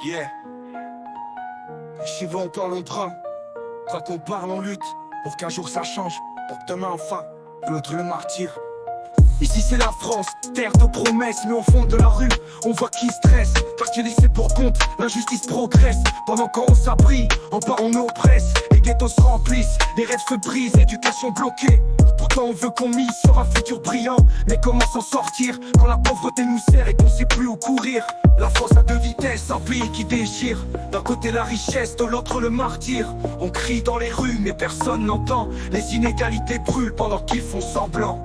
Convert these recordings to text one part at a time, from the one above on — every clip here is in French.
Yeah. J'y vais, on parle en train. Quand on parle, on lutte. Pour qu'un jour ça change. Pour que demain enfin, l'autre le martyr. Ici c'est la France, terre de promesses. Mais au fond de la rue, on voit qui stresse. Parce que laissé pour compte, l'injustice progresse. Pendant qu'on s'abrite, en bas on oppresse. Les ghettos se remplissent, les rêves se brisent, éducation bloquée. Pourtant on veut qu'on mise sur un futur brillant. Mais comment s'en sortir quand la pauvreté nous serre et qu'on sait plus où courir? La France a deux vitesses, un pays qui déchire. D'un côté la richesse, de l'autre le martyr. On crie dans les rues mais personne n'entend. Les inégalités brûlent pendant qu'ils font semblant.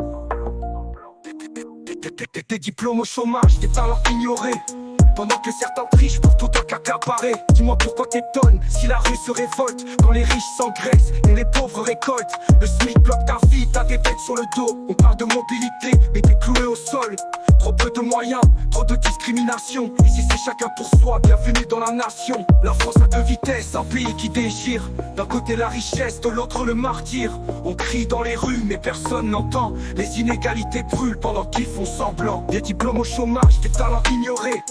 Des diplômes au chômage, des talents ignorés. Pendant que certains trichent pour tout accaparer. Dis-moi pourquoi t'étonnes si la rue se révolte. Quand les riches s'engraissent et les pauvres récoltent. Le SMIC bloque ta vie, t'as des bêtes sur le dos. On parle de mobilité, mais t'es cloué au sol. Trop peu de moyens, trop de discrimination. Ici c'est chacun pour soi, bienvenue dans la nation. La France a deux vitesses, un pays qui déchire. D'un côté la richesse, de l'autre le martyr. On crie dans les rues mais personne n'entend. Les inégalités brûlent pendant qu'ils font semblant. Des diplômes au chômage, des talents ignorés.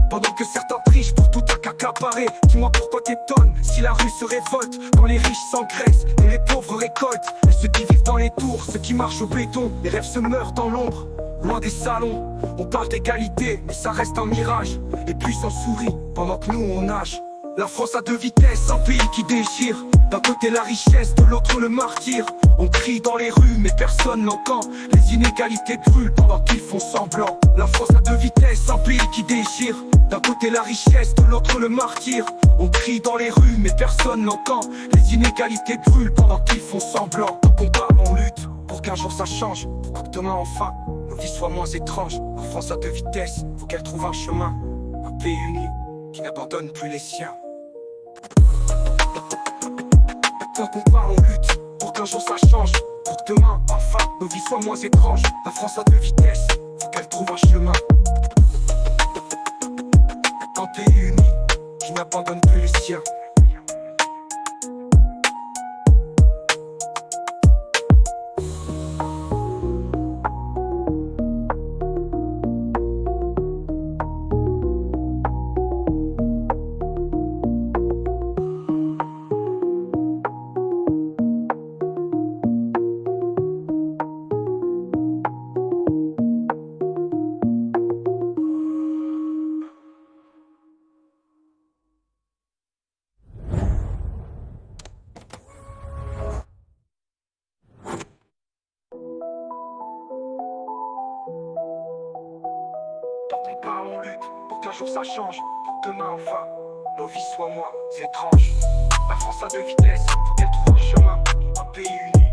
Pendant que certains trichent pour tout accaparer. Dis-moi pourquoi t'étonnes si la rue se révolte. Quand les riches s'engraissent et les pauvres récoltent. Et ceux qui vivent dans les tours, ceux qui marchent au béton. Les rêves se meurent dans l'ombre, loin des salons. On parle d'égalité, mais ça reste un mirage. Les puissants sourient pendant que nous on nage. La France a deux vitesses, un pays qui déchire. D'un côté la richesse, de l'autre le martyr. On crie dans les rues mais personne n'entend. Les inégalités brûlent pendant qu'ils font semblant. La France a deux vitesses, un pays qui déchire. D'un côté la richesse, de l'autre le martyr. On crie dans les rues mais personne n'entend. Les inégalités brûlent pendant qu'ils font semblant. Donc on parle, on lutte, pour qu'un jour ça change. Pour que demain enfin, nos vies soient moins étranges. La France a deux vitesses, faut qu'elle trouve un chemin. Un pays uni, qui n'abandonne plus les siens. Tant qu'on parle, on lutte, pour qu'un jour ça change. Pour que demain, enfin, nos vies soient moins étranges. La France a deux vitesses, faut qu'elle trouve un chemin. Un pays uni, qui n'abandonne plus les siens. On parle, on lutte, pour qu'un jour ça change. Pour que demain enfin, nos vies soient moins étranges. La France a deux vitesses, faut qu'elle trouve un chemin. Un pays uni,